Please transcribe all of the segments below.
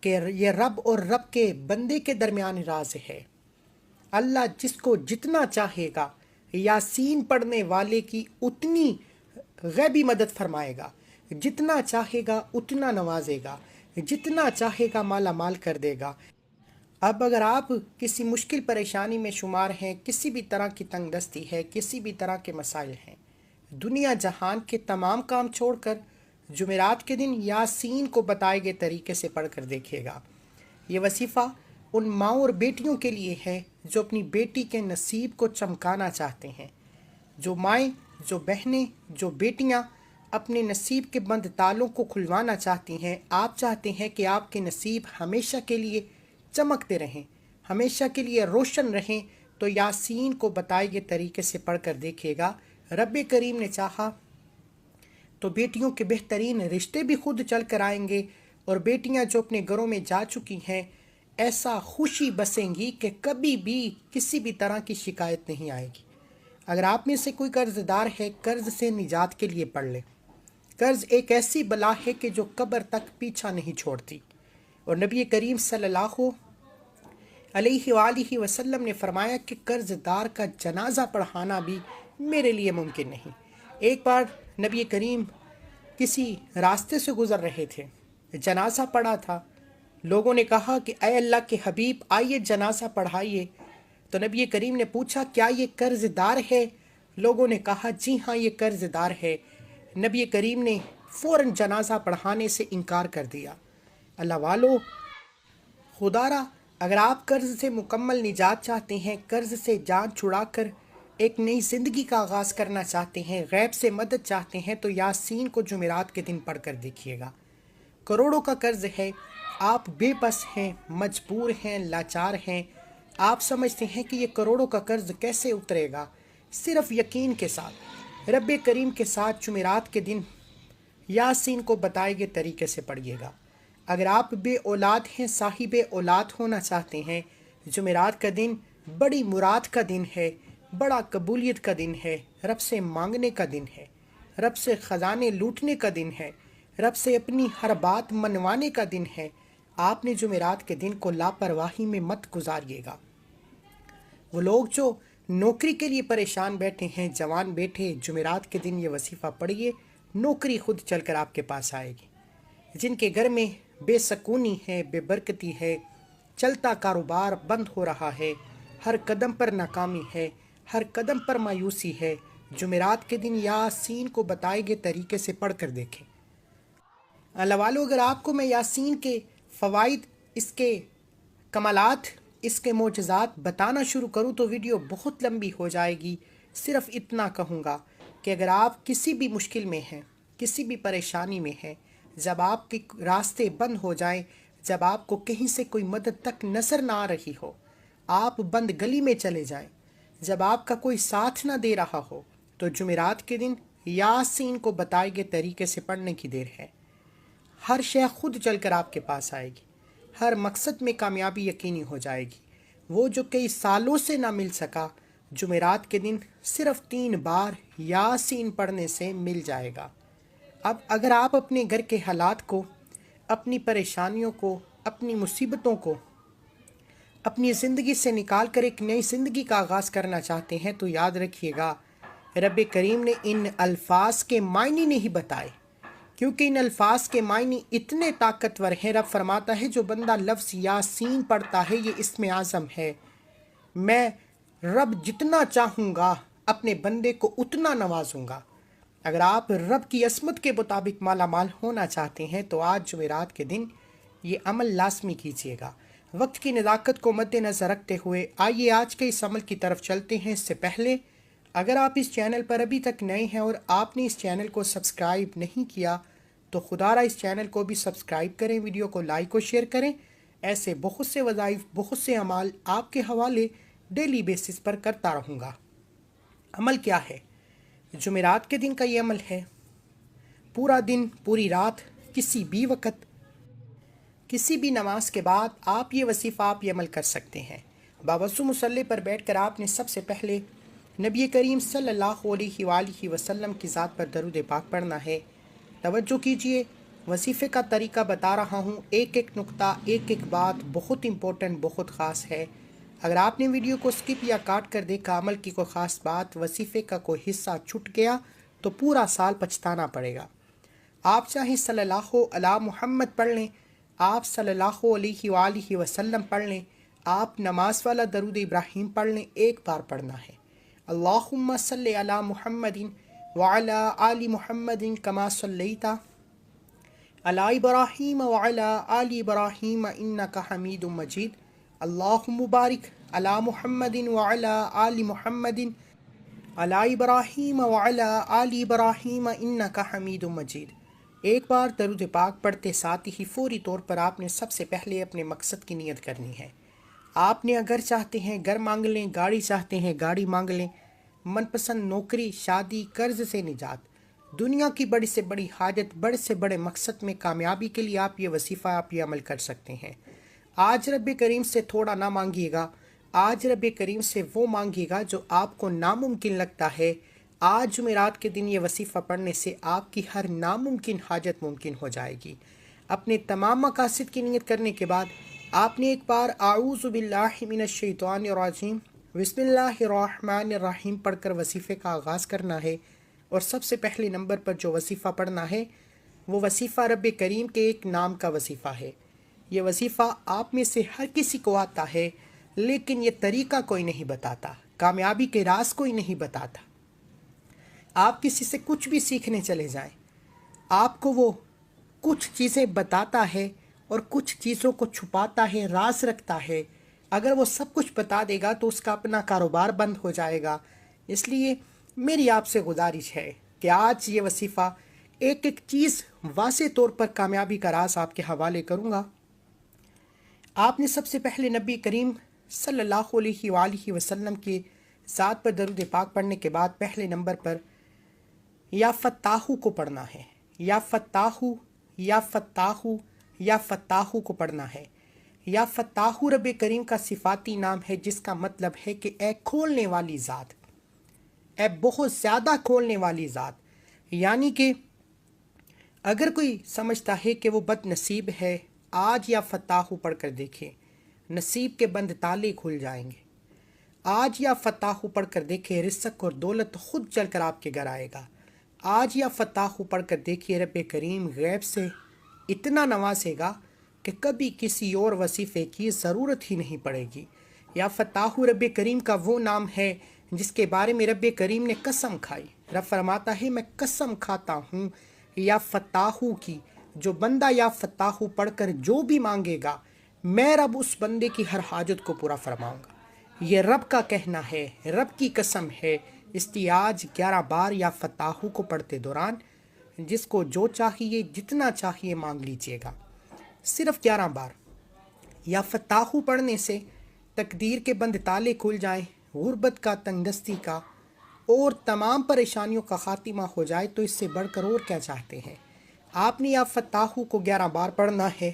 کہ یہ رب اور رب کے بندے کے درمیان راز ہے۔ اللہ جس کو جتنا چاہے گا یاسین پڑھنے والے کی اتنی غیبی مدد فرمائے گا، جتنا چاہے گا اتنا نوازے گا، جتنا چاہے گا مالا مال کر دے گا۔ اب اگر آپ کسی مشکل پریشانی میں شمار ہیں، کسی بھی طرح کی تنگ دستی ہے، کسی بھی طرح کے مسائل ہیں، دنیا جہان کے تمام کام چھوڑ کر جمعرات کے دن یاسین کو بتائے گئے طریقے سے پڑھ کر دیکھیے گا۔ یہ وظیفہ ان ماؤں اور بیٹیوں کے لیے ہے جو اپنی بیٹی کے نصیب کو چمکانا چاہتے ہیں، جو مائیں، جو بہنیں، جو بیٹیاں اپنے نصیب کے بند تالوں کو کھلوانا چاہتی ہیں۔ آپ چاہتے ہیں کہ آپ کے نصیب ہمیشہ کے لیے چمکتے رہیں، ہمیشہ کے لیے روشن رہیں، تو یاسین کو بتائے گئے طریقے سے پڑھ کر دیکھیے گا۔ رب کریم نے چاہا تو بیٹیوں کے بہترین رشتے بھی خود چل کر آئیں گے، اور بیٹیاں جو اپنے گھروں میں جا چکی ہیں ایسا خوشی بسیں گی کہ کبھی بھی کسی بھی طرح کی شکایت نہیں آئے گی۔ اگر آپ میں سے کوئی قرض دار ہے، قرض سے نجات کے لیے پڑھ لے۔ قرض ایک ایسی بلا ہے کہ جو قبر تک پیچھا نہیں چھوڑتی، اور نبی کریم صلی اللہ علیہ وآلہ وسلم نے فرمایا کہ قرض دار کا جنازہ پڑھانا بھی میرے لیے ممکن نہیں۔ ایک بار نبی کریم کسی راستے سے گزر رہے تھے، جنازہ پڑا تھا، لوگوں نے کہا کہ اے اللہ کے حبیب آئیے جنازہ پڑھائیے، تو نبی کریم نے پوچھا کیا یہ قرض دار ہے؟ لوگوں نے کہا جی ہاں یہ قرض دار ہے۔ نبی کریم نے فوراً جنازہ پڑھانے سے انکار کر دیا۔ اللہ والو، خدا را اگر آپ قرض سے مکمل نجات چاہتے ہیں، قرض سے جان چھڑا کر ایک نئی زندگی کا آغاز کرنا چاہتے ہیں، غیب سے مدد چاہتے ہیں، تو یاسین کو جمعرات کے دن پڑھ کر دیکھیے گا۔ کروڑوں کا قرض ہے، آپ بے بس ہیں، مجبور ہیں، لاچار ہیں، آپ سمجھتے ہیں کہ یہ کروڑوں کا قرض کیسے اترے گا؟ صرف یقین کے ساتھ رب کریم کے ساتھ جمعرات کے دن یاسین کو بتائے گئے طریقے سے پڑھیے گا۔ اگر آپ بے اولاد ہیں، صاحب اولاد ہونا چاہتے ہیں، جمعرات کا دن بڑی مراد کا دن ہے، بڑا قبولیت کا دن ہے، رب سے مانگنے کا دن ہے، رب سے خزانے لوٹنے کا دن ہے، رب سے اپنی ہر بات منوانے کا دن ہے۔ آپ نے جمعرات کے دن کو لاپرواہی میں مت گزاریے گا۔ وہ لوگ جو نوکری کے لیے پریشان بیٹھے ہیں، جوان بیٹھے، جمعرات کے دن یہ وظیفہ پڑھیے، نوکری خود چل کر آپ کے پاس آئے گی۔ جن کے گھر میں بے سکونی ہے، بے برکتی ہے، چلتا کاروبار بند ہو رہا ہے، ہر قدم پر ناکامی ہے، ہر قدم پر مایوسی ہے، جمعرات کے دن یاسین کو بتائے گئے طریقے سے پڑھ کر دیکھیں۔ اللہ والو، اگر آپ کو میں یاسین کے فوائد، اس کے کمالات، اس کے معجزات بتانا شروع کروں تو ویڈیو بہت لمبی ہو جائے گی۔ صرف اتنا کہوں گا کہ اگر آپ کسی بھی مشکل میں ہیں، کسی بھی پریشانی میں ہیں، جب آپ کے راستے بند ہو جائیں، جب آپ کو کہیں سے کوئی مدد تک نظر نہ آ رہی ہو، آپ بند گلی میں چلے جائیں، جب آپ کا کوئی ساتھ نہ دے رہا ہو، تو جمعرات کے دن یاسین کو بتائے گئے طریقے سے پڑھنے کی دیر ہے۔ ہر شے خود چل کر آپ کے پاس آئے گی، ہر مقصد میں کامیابی یقینی ہو جائے گی۔ وہ جو کئی سالوں سے نہ مل سکا، جمعرات کے دن صرف 3 بار یاسین پڑھنے سے مل جائے گا۔ اب اگر آپ اپنے گھر کے حالات کو، اپنی پریشانیوں کو، اپنی مصیبتوں کو اپنی زندگی سے نکال کر ایک نئی زندگی کا آغاز کرنا چاہتے ہیں، تو یاد رکھیے گا رب کریم نے ان الفاظ کے معنی نہیں بتائے، کیونکہ ان الفاظ کے معنی اتنے طاقتور ہیں۔ رب فرماتا ہے جو بندہ لفظ یاسین پڑھتا ہے یہ اسم اعظم ہے، میں رب جتنا چاہوں گا اپنے بندے کو اتنا نوازوں گا۔ اگر آپ رب کی عصمت کے مطابق مالا مال ہونا چاہتے ہیں تو آج جمعرات کے دن یہ عمل لازمی کیجیے گا۔ وقت کی نزاکت کو مد نظر رکھتے ہوئے آئیے آج کے اس عمل کی طرف چلتے ہیں۔ اس سے پہلے اگر آپ اس چینل پر ابھی تک نئے ہیں اور آپ نے اس چینل کو سبسکرائب نہیں کیا تو خدا را اس چینل کو بھی سبسکرائب کریں، ویڈیو کو لائک و شیئر کریں۔ ایسے بہت سے وظائف، بہت سے اعمال آپ کے حوالے ڈیلی بیسس پر کرتا رہوں گا۔ عمل کیا ہے؟ جمعرات کے دن کا یہ عمل ہے۔ پورا دن، پوری رات، کسی بھی وقت، کسی بھی نماز کے بعد آپ یہ وظیفہ، آپ یہ عمل کر سکتے ہیں۔ باوضو مصلی پر بیٹھ کر آپ نے سب سے پہلے نبی کریم صلی اللہ علیہ وآلہ وسلم کی ذات پر درود پاک پڑھنا ہے۔ توجہ کیجئے، وظیفے کا طریقہ بتا رہا ہوں، ایک ایک نقطہ، ایک ایک بات بہت امپورٹنٹ، بہت خاص ہے۔ اگر آپ نے ویڈیو کو سکپ یا کاٹ کر دیکھا، عمل کی کوئی خاص بات، وظیفے کا کوئی حصہ چھٹ گیا تو پورا سال پچھتانا پڑے گا۔ آپ چاہیں صلی اللہ علی محمد پڑھ لیں، آپ صلی اللہ علیہ وآلہ وسلم پڑھ لیں، آپ نماز والا درود ابراہیم پڑھ لیں، ایک بار پڑھنا ہے۔ اللہم صلی علی محمد وعلی آل محمد کما صلیت علی ابراہیم وعلی آل ابراہیم انک حمید مجید۔ اللہم بارک علی محمد وعلی آل محمد علی ابراہیم وعلی آل ابراہیم انک حمید مجید۔ ایک بار درود پاک پڑھتے ساتھ ہی فوری طور پر آپ نے سب سے پہلے اپنے مقصد کی نیت کرنی ہے۔ آپ نے اگر چاہتے ہیں گھر مانگ لیں، گاڑی چاہتے ہیں گاڑی مانگ لیں، من پسند نوکری، شادی، قرض سے نجات، دنیا کی بڑی سے بڑی حاجت، بڑے سے بڑے مقصد میں کامیابی کے لیے آپ یہ وظیفہ، آپ یہ عمل کر سکتے ہیں۔ آج رب کریم سے تھوڑا نہ مانگیے گا، آج رب کریم سے وہ مانگیے گا جو آپ کو ناممکن لگتا ہے۔ آج جمعرات کے دن یہ وظیفہ پڑھنے سے آپ کی ہر ناممکن حاجت ممکن ہو جائے گی۔ اپنے تمام مقاصد کی نیت کرنے کے بعد آپ نے ایک بار اعوذ باللہ من الشیطان الرجیم بسم اللہ الرحمن الرحیم پڑھ کر وظیفے کا آغاز کرنا ہے۔ اور سب سے پہلے نمبر پر جو وظیفہ پڑھنا ہے وہ وظیفہ رب کریم کے ایک نام کا وظیفہ ہے۔ یہ وظیفہ آپ میں سے ہر کسی کو آتا ہے، لیکن یہ طریقہ کوئی نہیں بتاتا، کامیابی کے راز کوئی نہیں بتاتا۔ آپ کسی سے کچھ بھی سیکھنے چلے جائیں، آپ کو وہ کچھ چیزیں بتاتا ہے اور کچھ چیزوں کو چھپاتا ہے، راز رکھتا ہے۔ اگر وہ سب کچھ بتا دے گا تو اس کا اپنا کاروبار بند ہو جائے گا۔ اس لیے میری آپ سے گزارش ہے کہ آج یہ وظیفہ ایک ایک چیز واضح طور پر کامیابی کا راز آپ کے حوالے کروں گا۔ آپ نے سب سے پہلے نبی کریم صلی اللہ علیہ وآلہ وسلم کی ذات پر درود پاک پڑھنے کے بعد پہلے نمبر پر یا فتاحو کو پڑھنا ہے۔ یا فتاحو، یا فتاحو، یا فتاحو کو پڑھنا ہے۔ یا فتاحو رب کریم کا صفاتی نام ہے، جس کا مطلب ہے کہ اے کھولنے والی ذات، اے بہت زیادہ کھولنے والی ذات۔ یعنی کہ اگر کوئی سمجھتا ہے کہ وہ بد نصیب ہے، آج یا فتاحو پڑھ کر دیکھیں، نصیب کے بند تالے کھل جائیں گے۔ آج یا فتاحو پڑھ کر دیکھیں، رزق اور دولت خود چل کر آپ کے گھر آئے گا۔ آج یا فتاحو پڑھ کر دیکھیے، رب کریم غیب سے اتنا نوازے گا کہ کبھی کسی اور وظیفے کی ضرورت ہی نہیں پڑے گی۔ یا فتاحو رب کریم کا وہ نام ہے جس کے بارے میں رب کریم نے قسم کھائی۔ رب فرماتا ہے میں قسم کھاتا ہوں یا فتاحو کی، جو بندہ یا فتاحو پڑھ کر جو بھی مانگے گا، میں رب اس بندے کی ہر حاجت کو پورا فرماؤں گا۔ یہ رب کا کہنا ہے، رب کی قسم ہے۔ اس لیے آج 11 بار یا فتاحو کو پڑھتے دوران جس کو جو چاہیے، جتنا چاہیے مانگ لیجیے گا، صرف 11 بار۔ یا فتاحو پڑھنے سے تقدیر کے بند تالے کھل جائیں، غربت کا، تنگ دستی کا اور تمام پریشانیوں کا خاتمہ ہو جائے، تو اس سے بڑھ کر اور کیا چاہتے ہیں۔ آپ نے یا فتاحو کو 11 بار پڑھنا ہے۔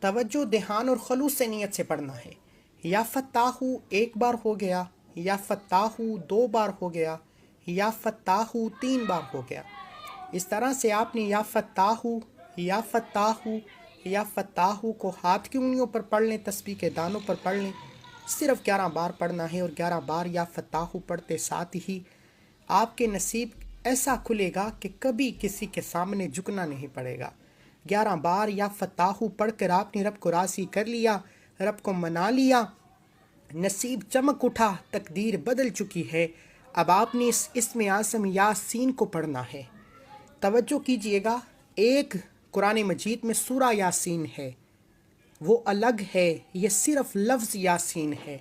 توجہ، دھیان اور خلوص سے نیت سے پڑھنا ہے۔ یا فتاحو ایک بار ہو گیا، یا فتاحو 2 بار ہو گیا، یا فتاحو 3 بار ہو گیا۔ اس طرح سے آپ نے یا فتاحو، یا فتاحو، یا فتاحو کو ہاتھ کی انگلیوں پر پڑھ لیں، تسبیح کے دانوں پر پڑھ لیں، صرف 11 بار پڑھنا ہے۔ اور 11 بار یا فتاحو پڑھتے ساتھ ہی آپ کے نصیب ایسا کھلے گا کہ کبھی کسی کے سامنے جھکنا نہیں پڑے گا۔ 11 بار یا فتاحو پڑھ کر آپ نے رب کو راضی کر لیا، رب کو منا لیا، نصیب چمک اٹھا، تقدیر بدل چکی ہے۔ اب آپ نے اس اسم اعظم یاسین کو پڑھنا ہے۔ توجہ کیجئے گا، ایک قرآن مجید میں سورہ یاسین ہے، وہ الگ ہے، یہ صرف لفظ یاسین ہے۔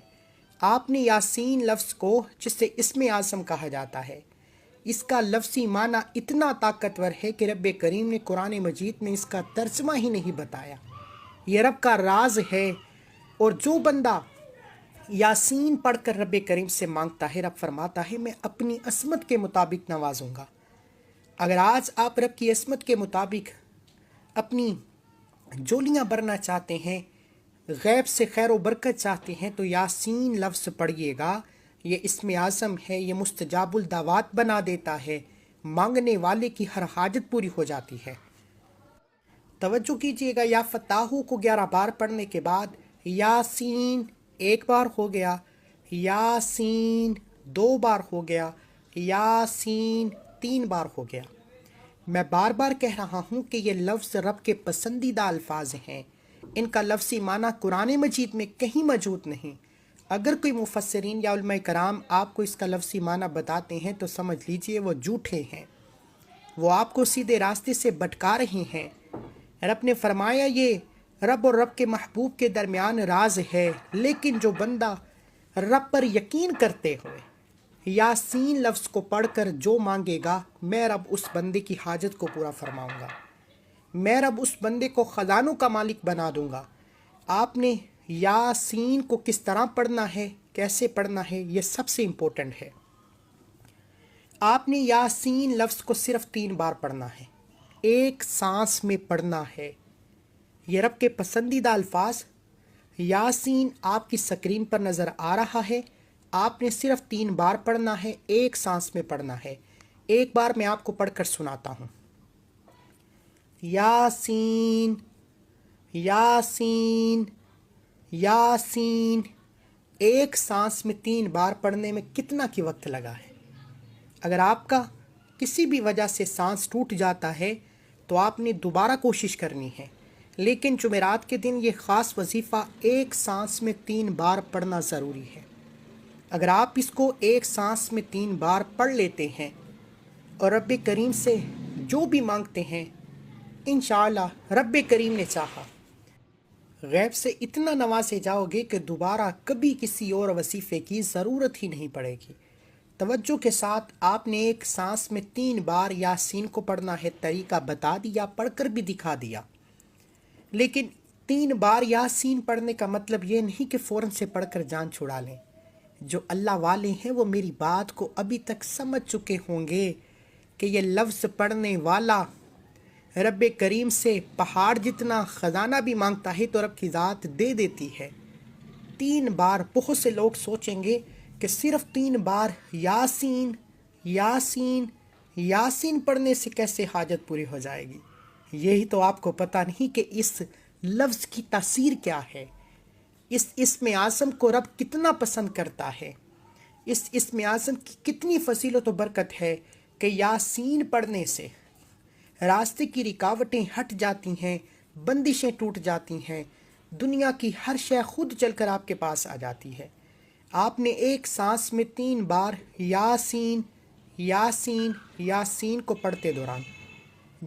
آپ نے یاسین لفظ کو، جس سے اسم اعظم کہا جاتا ہے، اس کا لفظی معنی اتنا طاقتور ہے کہ رب کریم نے قرآن مجید میں اس کا ترجمہ ہی نہیں بتایا۔ یہ رب کا راز ہے۔ اور جو بندہ یاسین پڑھ کر رب کریم سے مانگتا ہے، رب فرماتا ہے میں اپنی عظمت کے مطابق نوازوں گا۔ اگر آج آپ رب کی عظمت کے مطابق اپنی جولیاں بھرنا چاہتے ہیں، غیب سے خیر و برکت چاہتے ہیں، تو یاسین لفظ پڑھیے گا۔ یہ اسم اعظم ہے، یہ مستجاب الدعوات بنا دیتا ہے، مانگنے والے کی ہر حاجت پوری ہو جاتی ہے۔ توجہ کیجیے گا، یا فتاحو کو 11 بار پڑھنے کے بعد یاسین 1 بار ہو گیا، یاسین 2 بار ہو گیا، یاسین 3 بار ہو گیا۔ میں بار بار کہہ رہا ہوں کہ یہ لفظ رب کے پسندیدہ الفاظ ہیں، ان کا لفظی معنی قرآن مجید میں کہیں موجود نہیں۔ اگر کوئی مفسرین یا علماء کرام آپ کو اس کا لفظی معنی بتاتے ہیں تو سمجھ لیجئے وہ جھوٹے ہیں، وہ آپ کو سیدھے راستے سے بھٹکا رہے ہیں۔ رب نے فرمایا یہ رب اور رب کے محبوب کے درمیان راز ہے، لیکن جو بندہ رب پر یقین کرتے ہوئے یاسین لفظ کو پڑھ کر جو مانگے گا، میں رب اس بندے کی حاجت کو پورا فرماؤں گا، میں رب اس بندے کو خزانوں کا مالک بنا دوں گا۔ آپ نے یاسین کو کس طرح پڑھنا ہے، کیسے پڑھنا ہے، یہ سب سے امپورٹنٹ ہے۔ آپ نے یاسین لفظ کو صرف 3 بار پڑھنا ہے، ایک سانس میں پڑھنا ہے۔ یہ رب کے پسندیدہ الفاظ یاسین آپ کی سکرین پر نظر آ رہا ہے، آپ نے صرف 3 بار پڑھنا ہے، ایک سانس میں پڑھنا ہے۔ ایک بار میں آپ کو پڑھ کر سناتا ہوں۔ یاسین یاسین یاسین، ایک سانس میں 3 بار پڑھنے میں کتنا کی وقت لگا ہے؟ اگر آپ کا کسی بھی وجہ سے سانس ٹوٹ جاتا ہے تو آپ نے دوبارہ کوشش کرنی ہے، لیکن جمعرات کے دن یہ خاص وظیفہ ایک سانس میں 3 بار پڑھنا ضروری ہے۔ اگر آپ اس کو ایک سانس میں 3 بار پڑھ لیتے ہیں اور رب کریم سے جو بھی مانگتے ہیں، انشاءاللہ رب کریم نے چاہا غیب سے اتنا نوازے جاؤ گے کہ دوبارہ کبھی کسی اور وظیفے کی ضرورت ہی نہیں پڑے گی۔ توجہ کے ساتھ آپ نے ایک سانس میں 3 بار یاسین کو پڑھنا ہے، طریقہ بتا دیا، پڑھ کر بھی دکھا دیا، لیکن 3 بار یاسین پڑھنے کا مطلب یہ نہیں کہ فوراً سے پڑھ کر جان چھڑا لیں۔ جو اللہ والے ہیں وہ میری بات کو ابھی تک سمجھ چکے ہوں گے کہ یہ لفظ پڑھنے والا رب کریم سے پہاڑ جتنا خزانہ بھی مانگتا ہے تو رب کی ذات دے دیتی ہے۔ 3 بار، بہت سے لوگ سوچیں گے کہ صرف 3 بار یاسین یاسین یاسین پڑھنے سے کیسے حاجت پوری ہو جائے گی۔ یہی تو آپ کو پتہ نہیں کہ اس لفظ کی تاثیر کیا ہے، اس اسم اعظم کو رب کتنا پسند کرتا ہے، اس اسم اعظم کی کتنی فضیلت و برکت ہے کہ یاسین پڑھنے سے راستے کی رکاوٹیں ہٹ جاتی ہیں، بندشیں ٹوٹ جاتی ہیں، دنیا کی ہر شے خود چل کر آپ کے پاس آ جاتی ہے۔ آپ نے ایک سانس میں 3 بار یاسین یاسین یاسین کو پڑھتے دوران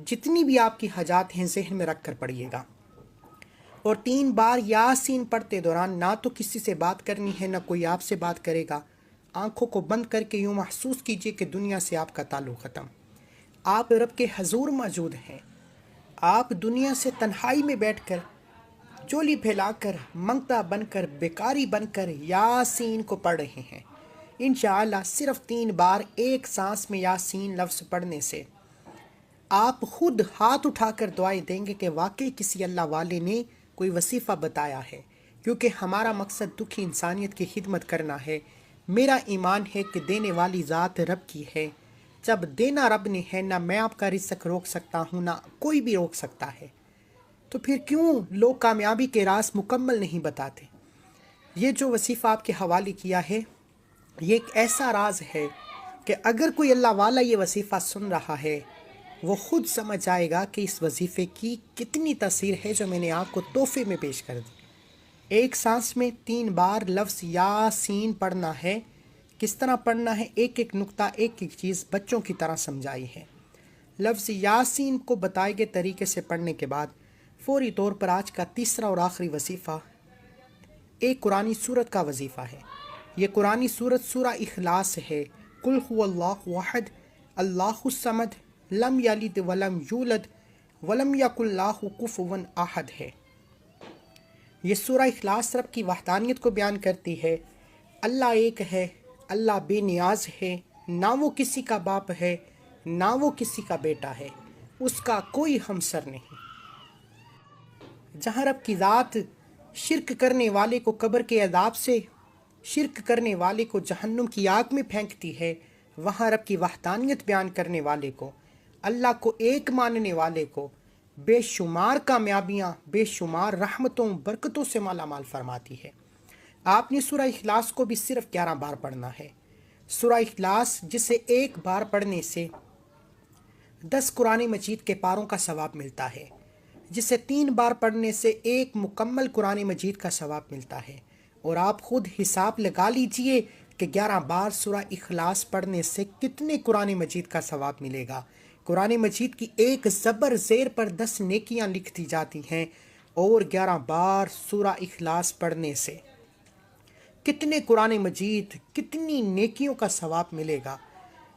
جتنی بھی آپ کی حاجات ہیں ذہن میں رکھ کر پڑھیے گا، اور 3 بار یاسین پڑھتے دوران نہ تو کسی سے بات کرنی ہے، نہ کوئی آپ سے بات کرے گا۔ آنکھوں کو بند کر کے یوں محسوس کیجئے کہ دنیا سے آپ کا تعلق ختم، آپ رب کے حضور موجود ہیں، آپ دنیا سے تنہائی میں بیٹھ کر چولی پھیلا کر منگتا بن کر بیکاری بن کر یاسین کو پڑھ رہے ہیں۔ انشاءاللہ صرف 3 بار ایک سانس میں یاسین لفظ پڑھنے سے آپ خود ہاتھ اٹھا کر دعائیں دیں گے کہ واقعی کسی اللہ والے نے کوئی وظیفہ بتایا ہے، کیونکہ ہمارا مقصد دکھی انسانیت کی خدمت کرنا ہے۔ میرا ایمان ہے کہ دینے والی ذات رب کی ہے، جب دینا رب نے ہے، نہ میں آپ کا رزق روک سکتا ہوں، نہ کوئی بھی روک سکتا ہے، تو پھر کیوں لوگ کامیابی کے راز مکمل نہیں بتاتے؟ یہ جو وظیفہ آپ کے حوالے کیا ہے، یہ ایک ایسا راز ہے کہ اگر کوئی اللہ والا یہ وظیفہ سن رہا ہے وہ خود سمجھ جائے گا کہ اس وظیفے کی کتنی تاثیر ہے جو میں نے آپ کو تحفے میں پیش کر دی۔ ایک سانس میں 3 بار لفظ یاسین پڑھنا ہے۔ کس طرح پڑھنا ہے، ایک ایک نقطہ، ایک ایک چیز بچوں کی طرح سمجھائی ہے۔ لفظ یاسین کو بتائے گئے طریقے سے پڑھنے کے بعد فوری طور پر آج کا تیسرا اور آخری وظیفہ ایک قرآنی سورت کا وظیفہ ہے۔ یہ قرآنی سورت سورہ اخلاص ہے۔ قل هو اللہ احد اللہ الصمد لم یلد ولم یولد ولم یکن لہ کفوا احد ہے۔ یہ سورہ اخلاص رب کی وحدانیت کو بیان کرتی ہے۔ اللہ ایک ہے، اللہ بے نیاز ہے، نہ وہ کسی کا باپ ہے، نہ وہ کسی کا بیٹا ہے، اس کا کوئی ہمسر نہیں۔ جہاں رب کی ذات شرک کرنے والے کو قبر کے عذاب سے، شرک کرنے والے کو جہنم کی آگ میں پھینکتی ہے، وہاں رب کی وحدانیت بیان کرنے والے کو، اللہ کو ایک ماننے والے کو بے شمار کامیابیاں، بے شمار رحمتوں برکتوں سے مالا مال فرماتی ہے۔ آپ نے سورہ اخلاص کو بھی صرف 11 بار پڑھنا ہے۔ سورہ اخلاص جسے ایک بار پڑھنے سے 10 قرآن مجید کے پاروں کا ثواب ملتا ہے، جسے 3 بار پڑھنے سے ایک مکمل قرآن مجید کا ثواب ملتا ہے، اور آپ خود حساب لگا لیجئے کہ 11 بار سورہ اخلاص پڑھنے سے کتنے قرآن مجید کا ثواب ملے گا۔ قرآن مجید کی ایک زبر زیر پر 10 نیکیاں لکھ دی جاتی ہیں، اور 11 بار سورہ اخلاص پڑھنے سے کتنے قرآن مجید، کتنی نیکیوں کا ثواب ملے گا۔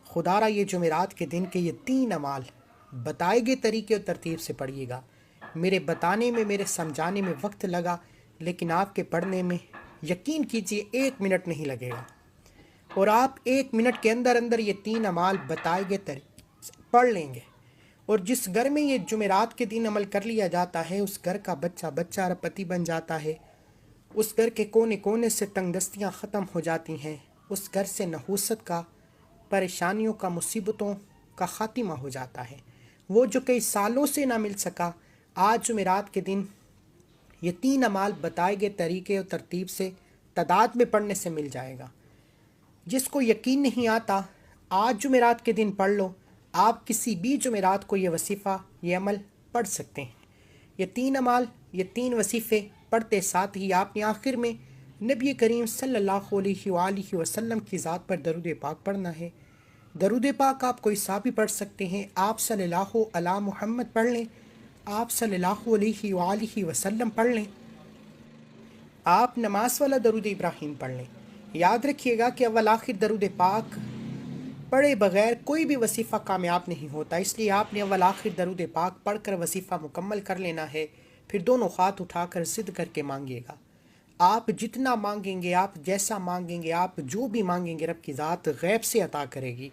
خدا را یہ جمعرات کے دن کے یہ 3 اعمال بتائے گئے طریقے اور ترتیب سے پڑھیے گا۔ میرے بتانے میں، میرے سمجھانے میں وقت لگا، لیکن آپ کے پڑھنے میں یقین کیجئے 1 منٹ نہیں لگے گا، اور آپ 1 منٹ کے اندر اندر یہ 3 اعمال بتائے گئے طریقے سے پڑھ لیں گے۔ اور جس گھر میں یہ جمعرات کے دن عمل کر لیا جاتا ہے، اس گھر کا بچہ بچہ اربپتی بن جاتا ہے، اس گھر کے کونے کونے سے تنگ دستیاں ختم ہو جاتی ہیں، اس گھر سے نحوست کا، پریشانیوں کا، مصیبتوں کا خاتمہ ہو جاتا ہے۔ وہ جو کئی سالوں سے نہ مل سکا، آج جمعرات کے دن یہ 3 اعمال بتائے گئے طریقے اور ترتیب سے تعداد میں پڑھنے سے مل جائے گا۔ جس کو یقین نہیں آتا، آج جمعرات کے دن پڑھ لو، آپ کسی بھی جمعرات کو یہ وظیفہ، یہ عمل پڑھ سکتے ہیں۔ یہ 3 اعمال، یہ 3 وظیفے پڑھتے ساتھ ہی آپ نے آخر میں نبی کریم صلی اللہ علیہ وآلہ وسلم کی ذات پر درود پاک پڑھنا ہے۔ درود پاک آپ کوئی سا بھی پڑھ سکتے ہیں۔ آپ صلی اللہ علی محمد پڑھ لیں، آپ صلی اللہ علیہ وآلہ وسلم پڑھ لیں، آپ نماز والا درود ابراہیم پڑھ لیں۔ یاد رکھیے گا کہ اول آخر درود پاک پڑھے بغیر کوئی بھی وظیفہ کامیاب نہیں ہوتا، اس لیے آپ نے اول آخر درود پاک پڑھ کر وظیفہ مکمل کر لینا ہے۔ پھر دونوں ہاتھ اٹھا کر ضد کر کے مانگیے گا۔ آپ جتنا مانگیں گے، آپ جیسا مانگیں گے، آپ جو بھی مانگیں گے، رب کی ذات غیب سے عطا کرے گی،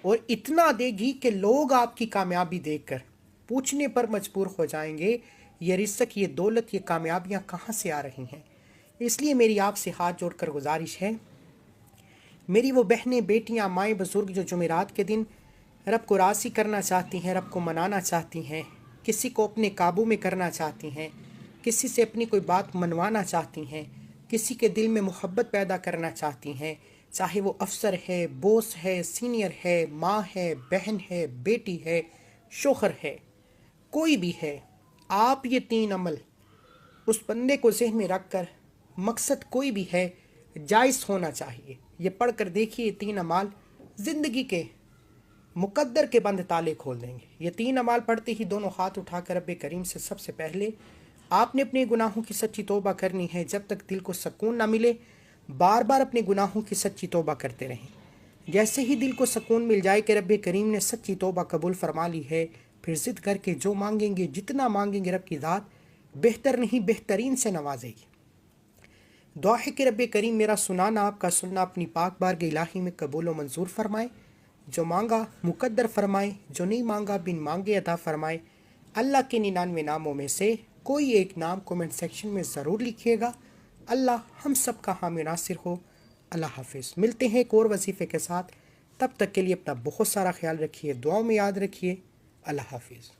اور اتنا دے گی کہ لوگ آپ کی کامیابی دیکھ کر پوچھنے پر مجبور ہو جائیں گے، یہ رزق، یہ دولت، یہ کامیابیاں کہاں سے آ رہی ہیں۔ اس لیے میری آپ سے ہاتھ جوڑ کر گزارش ہے، میری وہ بہنیں، بیٹیاں، مائیں، بزرگ جو جمعرات کے دن رب کو راضی کرنا چاہتی ہیں، رب کو منانا چاہتی ہیں، کسی کو اپنے قابو میں کرنا چاہتی ہیں، کسی سے اپنی کوئی بات منوانا چاہتی ہیں، کسی کے دل میں محبت پیدا کرنا چاہتی ہیں، چاہے وہ افسر ہے، بوس ہے، سینئر ہے، ماں ہے، بہن ہے، بیٹی ہے، شوہر ہے، کوئی بھی ہے، آپ یہ 3 عمل اس بندے کو ذہن میں رکھ کر، مقصد کوئی بھی ہے، جائز ہونا چاہیے، یہ پڑھ کر دیکھیے۔ یہ 3 اعمال زندگی کے مقدر کے بند تالے کھول دیں گے۔ یہ 3 اعمال پڑھتے ہی دونوں ہاتھ اٹھا کر رب کریم سے سب سے پہلے آپ نے اپنے گناہوں کی سچی توبہ کرنی ہے۔ جب تک دل کو سکون نہ ملے، بار بار اپنے گناہوں کی سچی توبہ کرتے رہیں۔ جیسے ہی دل کو سکون مل جائے کہ رب کریم نے سچی توبہ قبول فرما لی ہے، پھر ضد کر کے جو مانگیں گے، جتنا مانگیں گے، رب کی ذات بہتر نہیں بہترین سے نوازے گی۔ دعا ہے کہ رب کریم میرا سنانا، آپ کا سننا اپنی پاک بارگاہ الہی میں قبول و منظور فرمائے، جو مانگا مقدر فرمائے، جو نہیں مانگا بن مانگے عطا فرمائے۔ اللہ کے 99 ناموں میں سے کوئی ایک نام کومنٹ سیکشن میں ضرور لکھیے گا۔ اللہ ہم سب کا حامی ناصر ہو۔ اللہ حافظ۔ ملتے ہیں ایک اور وظیفے کے ساتھ، تب تک کے لیے اپنا بہت سارا خیال رکھیے، دعاؤں میں یاد رکھیے۔ اللہ حافظ۔